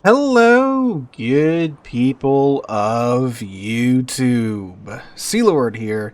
Hello, good people of YouTube. Sealord here,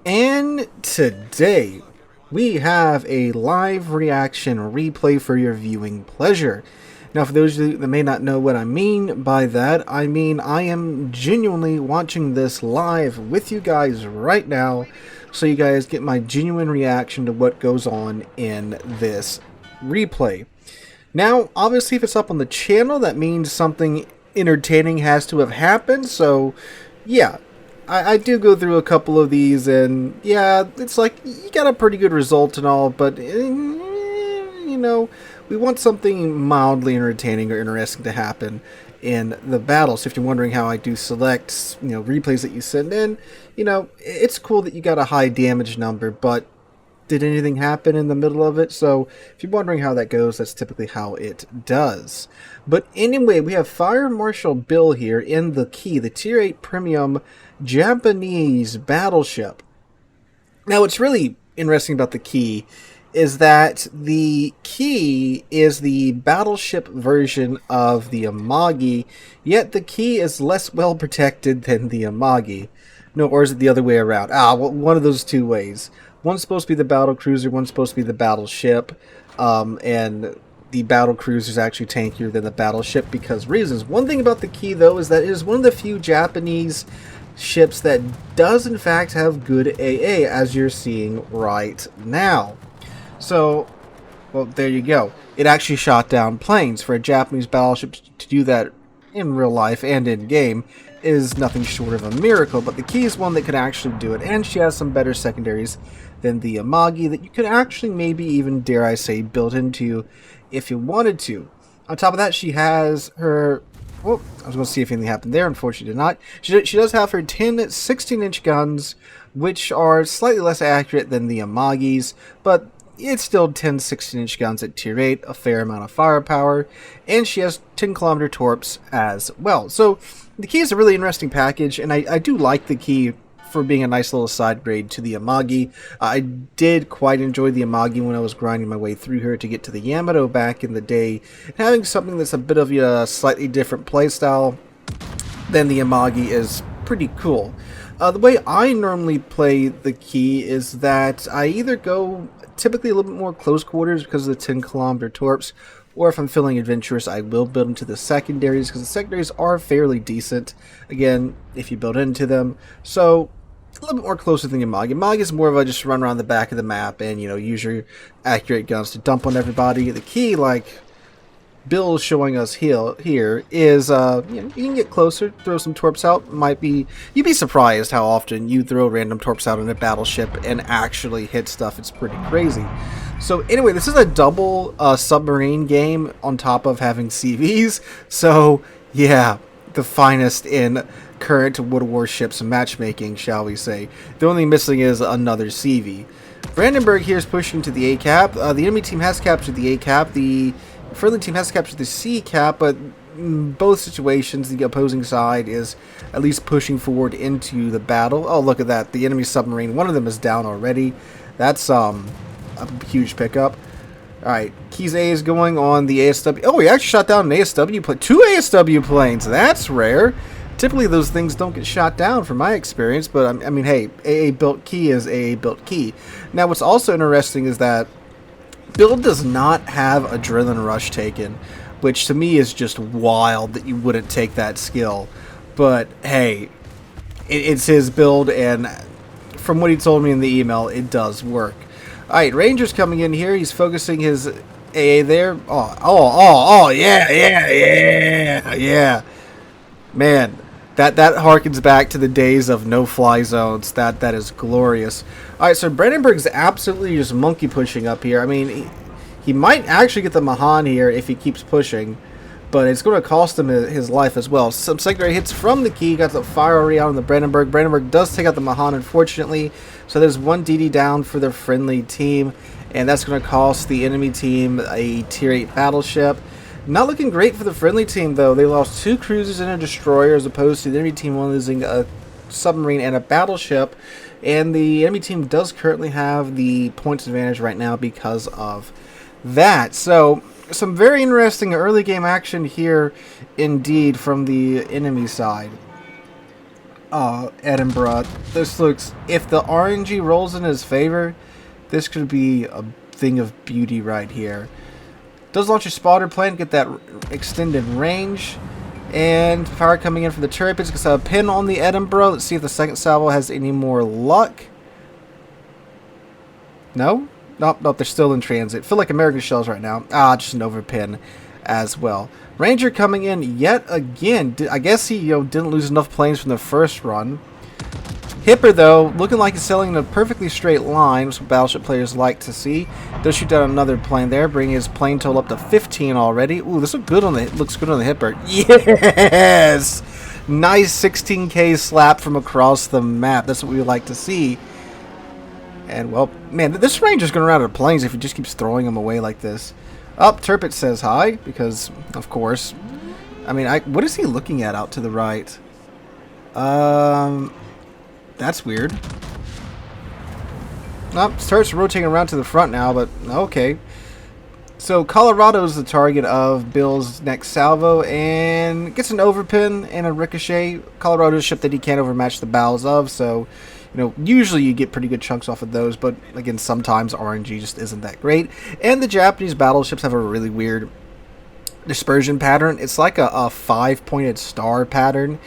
and today we have a live reaction replay for your viewing pleasure. Now, for those of you that may not know what I mean by that, I mean I am genuinely watching this live with you guys right now, so you guys get my genuine reaction to what goes on in this replay. Now, obviously, if it's up on the channel, that means something entertaining has to have happened. So, yeah, I do go through a couple of these, and yeah, it's like you got a pretty good result and all, but we want something mildly entertaining or interesting to happen in the battle. So if you're wondering how I do select, replays that you send in, it's cool that you got a high damage number, but did anything happen in the middle of it? So if you're wondering how that goes, that's typically how it does. But anyway, we have Fire Marshal Bill here in the key, the Tier 8 Premium Japanese battleship. Now, what's really interesting about the key is that the key is the battleship version of the Amagi, yet the key is less well protected than the Amagi. No, or is it the other way around? Well, one of those two ways. One's supposed to be the battle cruiser, one's supposed to be the battleship, and the battle cruiser is actually tankier than the battleship because reasons. One thing about the key, though, is that it is one of the few Japanese ships that does, in fact, have good AA, as you're seeing right now. So, well, there you go. It actually shot down planes. For a Japanese battleship to do that in real life and in game is nothing short of a miracle, but the key is one that could actually do it, and she has some better secondaries than the Amagi that you could actually maybe even, dare I say, build into if you wanted to. On top of that, she has her, well, I was going to see if anything happened there, unfortunately did not. She does have her 10 16-inch guns, which are slightly less accurate than the Amagi's, but it's still 10 16-inch guns at tier 8, a fair amount of firepower, and she has 10-kilometer torps as well. So the key is a really interesting package, and I do like the key for being a nice little side grade to the Amagi. I did quite enjoy the Amagi when I was grinding my way through her to get to the Yamato back in the day, and having something that's a bit of a slightly different playstyle than the Amagi is pretty cool. The way I normally play the key is that I either go typically a little bit more close quarters because of the 10-kilometer torps, or if I'm feeling adventurous, I will build into the secondaries because the secondaries are fairly decent, again, if you build into them. So a little bit more closer than Yamagi. Yamagi is more of a just run around the back of the map and, use your accurate guns to dump on everybody. The key, like Bill is showing us here is, you can get closer, throw some torps out. You'd be surprised how often you throw random torps out in a battleship and actually hit stuff. It's pretty crazy. So anyway, this is a double submarine game on top of having CVs. So yeah, the finest in current Warships matchmaking, shall we say. The only thing missing is another CV. Brandenburg here is pushing to the A cap. The enemy team has captured the A cap. The friendly team has captured the C cap, but in both situations, the opposing side is at least pushing forward into the battle. Oh, look at that. The enemy submarine, one of them is down already. That's a huge pickup. Alright, Keys A is going on the ASW. Oh, he actually shot down an ASW plane. 2 ASW planes. That's rare. Typically, those things don't get shot down from my experience, but I mean, hey, AA built key is AA built key. Now, what's also interesting is that Bill does not have Adrenaline Rush taken, which to me is just wild that you wouldn't take that skill. But hey, it's his build, and from what he told me in the email, it does work. Alright, Ranger's coming in here. He's focusing his AA there. Oh, yeah. Man, that harkens back to the days of no-fly zones. That is glorious. Alright, so Brandenburg's absolutely just monkey pushing up here. I mean, he might actually get the Mahan here if he keeps pushing, but it's going to cost him his life as well. Some secondary hits from the key. Got the fire already out on the Brandenburg. Brandenburg does take out the Mahan, unfortunately. So there's one DD down for the friendly team, and that's going to cost the enemy team a Tier 8 battleship. Not looking great for the friendly team, though. They lost 2 cruisers and a destroyer, as opposed to the enemy team losing a submarine and a battleship. And the enemy team does currently have the points advantage right now because of that. So some very interesting early game action here indeed from the enemy side. Edinburgh. This looks, if the RNG rolls in his favor, this could be a thing of beauty right here. Does launch a spotter plane, get that extended range. And fire coming in from the turrets. Gets a pin on the Edinburgh. Let's see if the second salvo has any more luck. No? Nope, they're still in transit. Feel like American shells right now. Just an overpin as well. Ranger coming in yet again. I guess he didn't lose enough planes from the first run. Hipper, though, looking like he's sailing in a perfectly straight line, which Battleship players like to see. Does shoot down another plane there, bringing his plane total up to 15 already. Ooh, this looks good on the Hipper. Yes! Nice 16K slap from across the map. That's what we would like to see. And, well, man, this Ranger's going to run out of planes if he just keeps throwing them away like this. Turpit says hi, because, of course. I mean, what is he looking at out to the right? That's weird. Starts rotating around to the front now, but okay. So Colorado's the target of Bill's next salvo, and gets an overpin and a ricochet. Colorado's ship that he can't overmatch the bows of, so usually you get pretty good chunks off of those, but again, sometimes RNG just isn't that great. And the Japanese battleships have a really weird dispersion pattern. It's like a 5-pointed star pattern.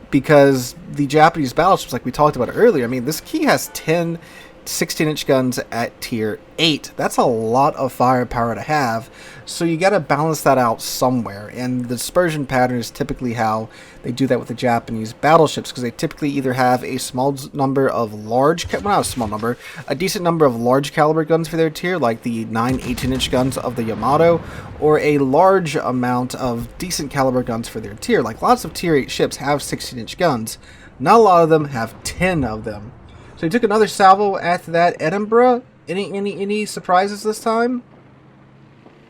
Because the Japanese battleships, like we talked about earlier, I mean, this key has 10 16-inch guns at tier 8. That's a lot of firepower to have, so you got to balance that out somewhere. And the dispersion pattern is typically how they do that with the Japanese battleships, because they typically either have a small number of a decent number of large caliber guns for their tier, like the 9 18-inch guns of the Yamato, or a large amount of decent caliber guns for their tier. Like lots of tier 8 ships have 16-inch guns. Not a lot of them have 10 of them. So he took another salvo after that. Edinburgh, any surprises this time?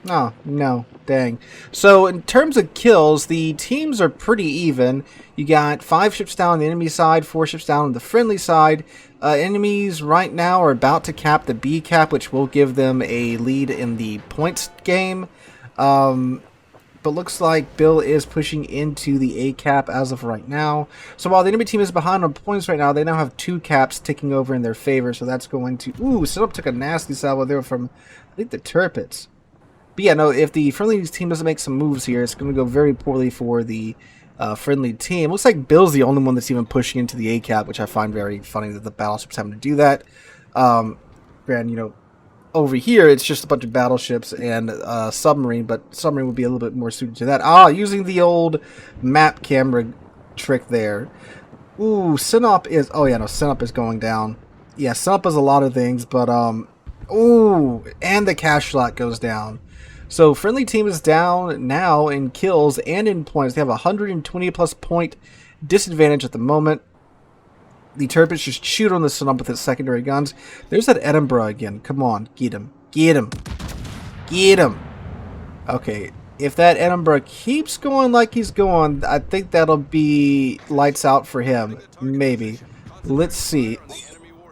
Oh, no. Dang. So in terms of kills, the teams are pretty even. You got 5 ships down on the enemy side, 4 ships down on the friendly side. Enemies right now are about to cap the B cap, which will give them a lead in the points game. But looks like Bill is pushing into the A cap as of right now. So while the enemy team is behind on points right now, they now have 2 caps ticking over in their favor. So that's going to... Ooh, Setup took a nasty salvo there from, I think, the Turpits. But yeah, no, if the friendly team doesn't make some moves here, it's going to go very poorly for the friendly team. Looks like Bill's the only one that's even pushing into the A cap, which I find very funny that the battleship's having to do that. Over here, it's just a bunch of battleships and submarine, but submarine would be a little bit more suited to that. Using the old map camera trick there. Ooh, Sinop is... Oh, yeah, no, Sinop is going down. Yeah, Sinop is a lot of things, but... Ooh, and the cash slot goes down. So, friendly team is down now in kills and in points. They have a 120-plus point disadvantage at the moment. The Turpits just shoot on the Sinop with its secondary guns. There's that Edinburgh again. Come on. Get him. Get him. Get him. Okay. If that Edinburgh keeps going like he's going, I think that'll be lights out for him. Maybe. Let's see.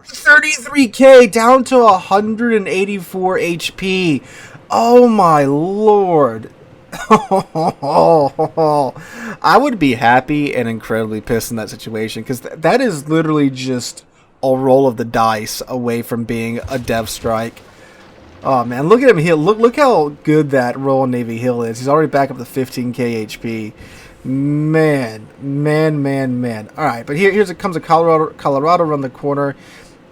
33k down to 184 HP. Oh my lord. I would be happy and incredibly pissed in that situation, because that is literally just a roll of the dice away from being a dev strike. Oh man, look at him heal. Look how good that Royal Navy heal is. He's already back up to 15k HP. Man. Alright, but here comes a Colorado around the corner.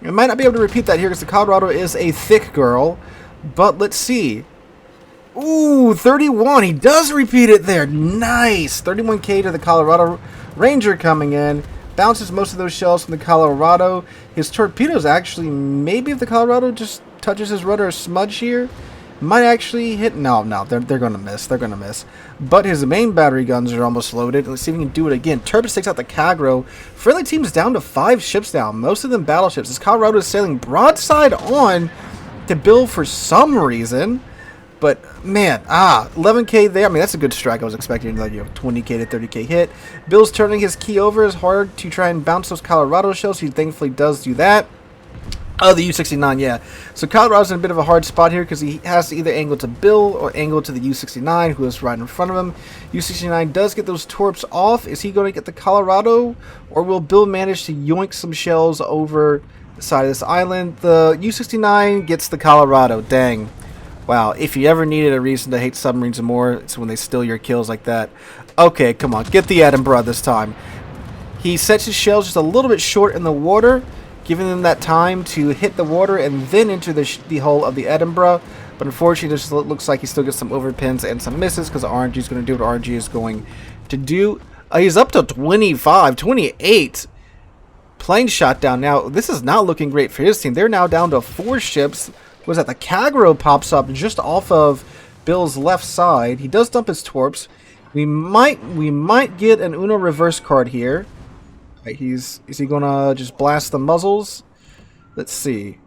I might not be able to repeat that here because the Colorado is a thick girl, but let's see. Ooh, 31. He does repeat it there. Nice. 31k to the Colorado. Ranger coming in. Bounces most of those shells from the Colorado. His torpedoes actually, maybe if the Colorado just touches his rudder a smudge here, might actually hit. No, they're going to miss. They're going to miss. But his main battery guns are almost loaded. Let's see if we can do it again. Turpit takes out the Kagro. Friendly team's down to 5 ships now. Most of them battleships. This Colorado is sailing broadside on to Bill for some reason. But, man, 11k there. I mean, that's a good strike. I was expecting, 20k to 30k hit. Bill's turning his key over as hard to try and bounce those Colorado shells. He thankfully does do that. Oh, the U-69, yeah. So Colorado's in a bit of a hard spot here because he has to either angle to Bill or angle to the U-69, who is right in front of him. U-69 does get those torps off. Is he going to get the Colorado, or will Bill manage to yoink some shells over the side of this island? The U-69 gets the Colorado. Dang. Wow, if you ever needed a reason to hate submarines more, it's when they steal your kills like that. Okay, come on, get the Edinburgh this time. He sets his shells just a little bit short in the water, giving them that time to hit the water and then enter the hull of the Edinburgh. But unfortunately, this looks like he still gets some overpins and some misses because RNG is going to do what RNG is going to do. He's up to 25, 28. Plane shot down now. This is not looking great for his team. They're now down to 4 ships. Was that the Kagro pops up just off of Bill's left side. He does dump his torps. We might get an Uno reverse card here. Right, is he gonna just blast the muzzles? Let's see.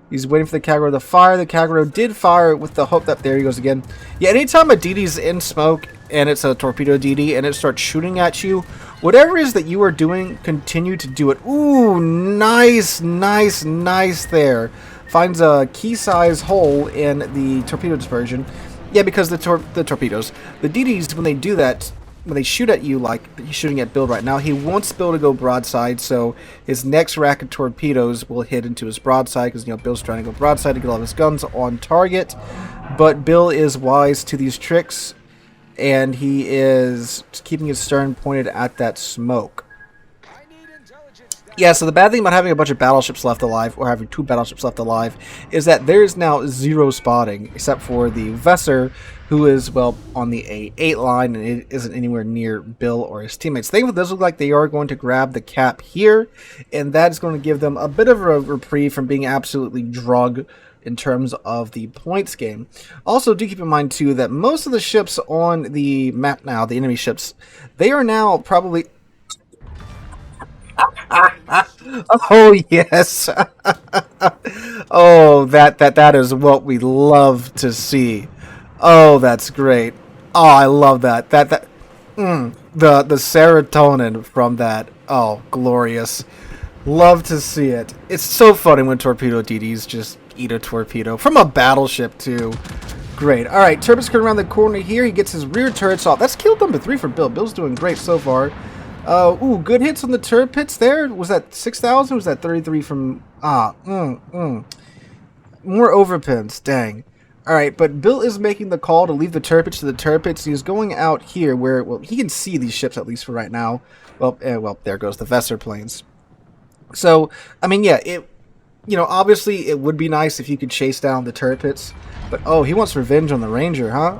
He's waiting for the Kagro to fire. The Kagro did fire with the hope that there he goes again. Yeah, anytime a DD's in smoke and it's a torpedo DD and it starts shooting at you, whatever it is that you are doing, continue to do it. Ooh, nice, nice, nice there. Finds a key size hole in the torpedo dispersion. Yeah, because the torpedoes, the DDs, when they do that, when they shoot at you like he's shooting at Bill right now, he wants Bill to go broadside, so his next rack of torpedoes will hit into his broadside because, you know, Bill's trying to go broadside to get all of his guns on target. But Bill is wise to these tricks, and he is keeping his stern pointed at that smoke. Yeah, so the bad thing about having a bunch of battleships left alive, or having 2 battleships left alive, is that there's now 0 spotting, except for the Vesser, who is, well, on the A8 line, and it isn't anywhere near Bill or his teammates. They does look like they are going to grab the cap here, and that is going to give them a bit of a reprieve from being absolutely drugged in terms of the points game. Also, do keep in mind, too, that most of the ships on the map now, the enemy ships, they are now probably... Oh yes. Oh, that is what we love to see. Oh, that's great. Oh, I love that. The serotonin from that. Oh, glorious. Love to see it. It's so funny when torpedo DDs just eat a torpedo from a battleship too. Great. All right, Turbot's coming around the corner here. He gets his rear turrets off. That's kill number 3 for Bill. Bill's doing great so far. Ooh, good hits on the turret pits there. Was that 6,000? Was that 33 from... More overpins. Dang. Alright, but Bill is making the call to leave the turret pits to the turret pits. He's going out here where... Well, he can see these ships at least for right now. Well, there goes the Vesser planes. So, I mean, yeah, obviously it would be nice if you could chase down the turret pits. But, oh, he wants revenge on the Ranger, huh?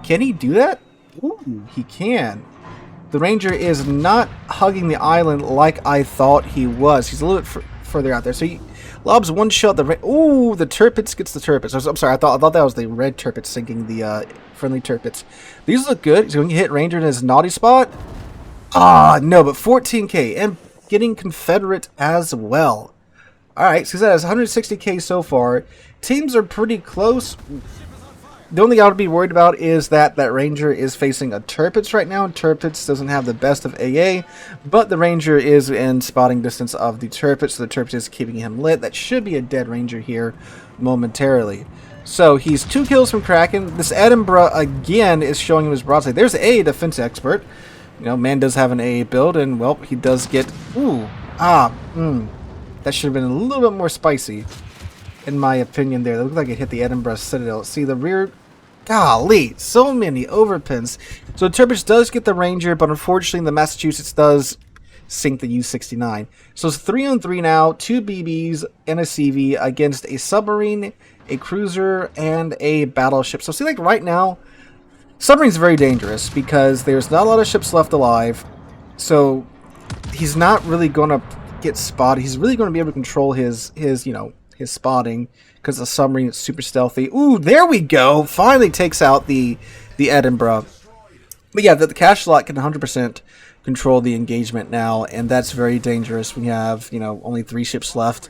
Can he do that? Ooh, he can. The Ranger is not hugging the island like I thought he was. He's a little bit further out there. So he lobs one shot. Ooh, the turpits gets the turpits. I'm sorry, I thought that was the red turpits sinking the friendly turpits. These look good. He's going to hit Ranger in his naughty spot. No, but 14k and getting Confederate as well. All right, so that has 160k so far. Teams are pretty close. The only thing I would be worried about is that Ranger is facing a Tirpitz right now. Tirpitz doesn't have the best of AA, but the Ranger is in spotting distance of the Tirpitz, so the Tirpitz is keeping him lit. That should be a dead Ranger here momentarily. So he's 2 kills from Kraken. This Edinburgh, again, is showing him his broadside. There's a defense expert. You know, man does have an AA build, and, well, he does get... That should have been a little bit more spicy, in my opinion there. It looked like it hit the Edinburgh Citadel. See, the rear... Golly, so many overpins. So Turbich does get the Ranger, but unfortunately the Massachusetts does sink the U-69. So it's 3-on-3 now, 2 BBs and a CV against a submarine, a cruiser, and a battleship. So see, like right now, submarine's very dangerous because there's not a lot of ships left alive. So he's not really going to get spotted. He's really going to be able to control his spotting because the submarine is super stealthy. Ooh, there we go. Finally takes out the Edinburgh. But yeah, the cash slot can 100% control the engagement now, and that's very dangerous when you have, only 3 ships left.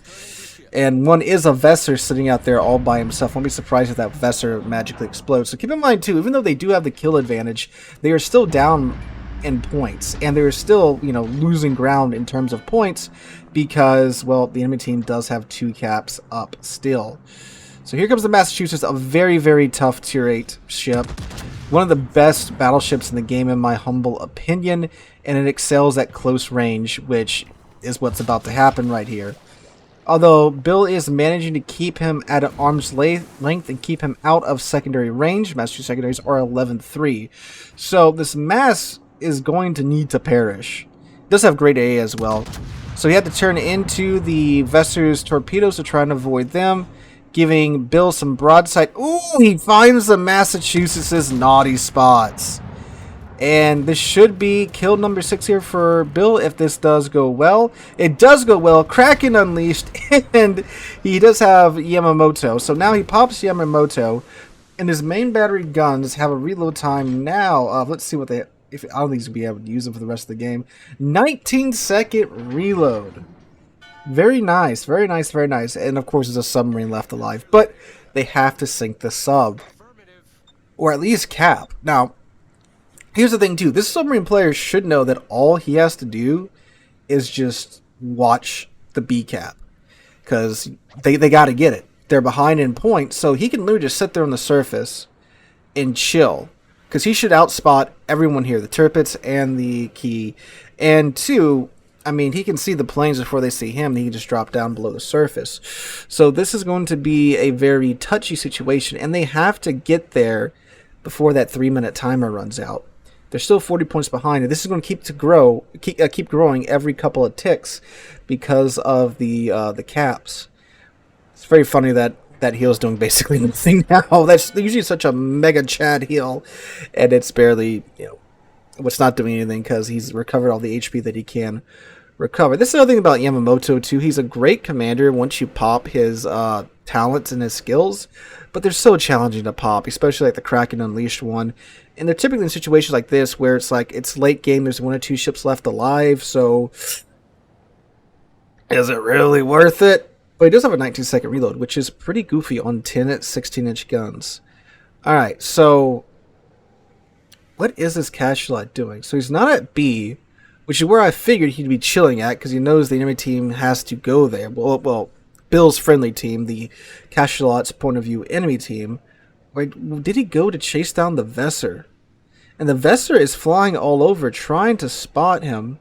And one is a Vesser sitting out there all by himself. Won't be surprised if that Vesser magically explodes. So keep in mind, too, even though they do have the kill advantage, they are still down, in points, and they're still, you know, losing ground in terms of points because, well, the enemy team does have 2 caps up still. So here comes the Massachusetts, a very, very tough tier 8 ship. One of the best battleships in the game, in my humble opinion, and it excels at close range, which is what's about to happen right here. Although Bill is managing to keep him at an arm's length and keep him out of secondary range. Massachusetts secondaries are 11-3. So this Mass is going to need to perish. It does have great AA as well. So he had to turn into the Vesser's torpedoes to try and avoid them, giving Bill some broadside. Ooh, he finds the Massachusetts' naughty spots. And this should be kill number 6 here for Bill if this does go well. It does go well. Kraken unleashed, and he does have Yamamoto. So now he pops Yamamoto, and his main battery guns have a reload time now of, let's see what they, if I don't think he's going to be able to use them for the rest of the game. 19-second reload. Very nice, very nice, very nice. And of course there's a submarine left alive, but they have to sink the sub. Or at least cap. Now, here's the thing too, this submarine player should know that all he has to do is just watch the B cap. Because they got to get it. They're behind in points, so he can literally just sit there on the surface and chill. Because he should outspot everyone here, the Tirpitz and the Key. And 2, I mean, he can see the planes before they see him, and he can just drop down below the surface. So this is going to be a very touchy situation, and they have to get there before that 3-minute timer runs out. They're still 40 points behind, and this is going to keep growing every couple of ticks because of the caps. It's very funny that that heal's doing basically nothing now. That's usually such a mega Chad heal, and it's barely, you know, it's not doing anything because he's recovered all the HP that he can recover. This is another thing about Yamamoto too. He's a great commander once you pop his talents and his skills, but they're so challenging to pop, especially like the Kraken Unleashed one. And they're typically in situations like this where it's like it's late game, there's 1 or 2 ships left alive, so is it really worth it? But he does have a 19-second reload, which is pretty goofy on 10 at 16-inch guns. Alright, so what is this Cachalot doing? So he's not at B, which is where I figured he'd be chilling at, because he knows the enemy team has to go there. Well, Bill's friendly team, the Cachalot's point of view enemy team. Wait, did he go to chase down the Vesser? And the Vesser is flying all over, trying to spot him.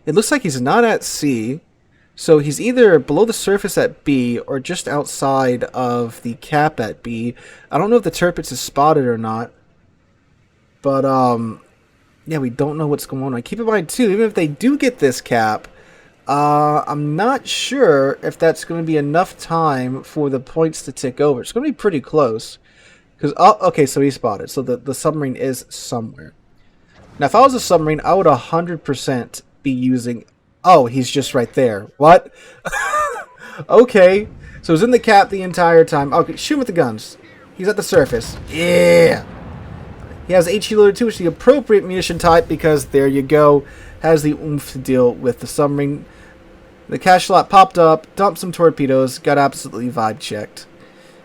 It looks like he's not at C, so he's either below the surface at B or just outside of the cap at B. I don't know if the Tirpitz is spotted or not. But, yeah, we don't know what's going on. Keep in mind, too, even if they do get this cap, I'm not sure if that's going to be enough time for the points to tick over. It's going to be pretty close. Because, oh, okay, so he's spotted. So the submarine is somewhere. Now, if I was a submarine, I would 100% be using... Oh, he's just right there. What? Okay. So he's in the cap the entire time. Okay, shoot him with the guns. He's at the surface. Yeah! He has HE loader 2, which is the appropriate munition type because there you go. Has the oomph to deal with the submarine. The Cachalot popped up, dumped some torpedoes, got absolutely vibe checked.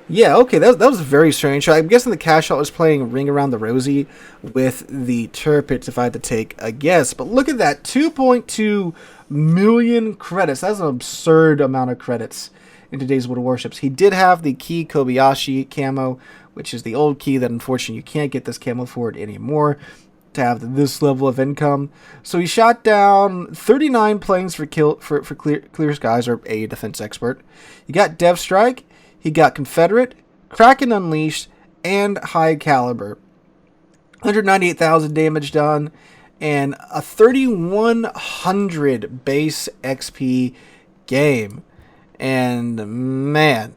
Yeah, okay, that was very strange. I'm guessing the Cachalot was playing Ring Around the Rosie with the Tirpitz, if I had to take a guess. But look at that, 2.2 million credits. That's an absurd amount of credits in today's World of Warships. He did have the Key Kobayashi camo, which is the old Key that unfortunately you can't get this camo for it anymore to have this level of income. So he shot down 39 planes for clear skies, or a defense expert. You got Dev Strike. He got Confederate, Kraken Unleashed, and High Caliber. 198,000 damage done, and a 3,100 base XP game. And man,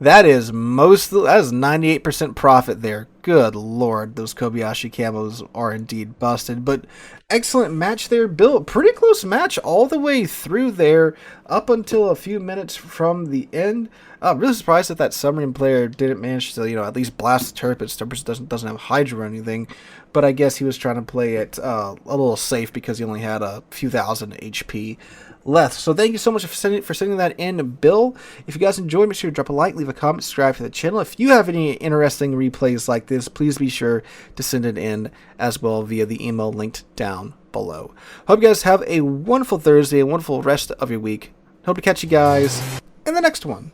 that is 98% profit there. Good lord, those Kobayashi camos are indeed busted. But excellent match there, Bill. Pretty close match all the way through there, up until a few minutes from the end. I'm really surprised that submarine player didn't manage to, at least blast the Tirpitz. Tirpitz doesn't have Hydra or anything, but I guess he was trying to play it a little safe because he only had a few thousand HP left. So thank you so much for sending that in, Bill. If you guys enjoyed, make sure to drop a like, leave a comment, subscribe to the channel. If you have any interesting replays like this, this, please be sure to send it in as well via the email linked down below. Hope you guys have a wonderful Thursday, a wonderful rest of your week. Hope to catch you guys in the next one.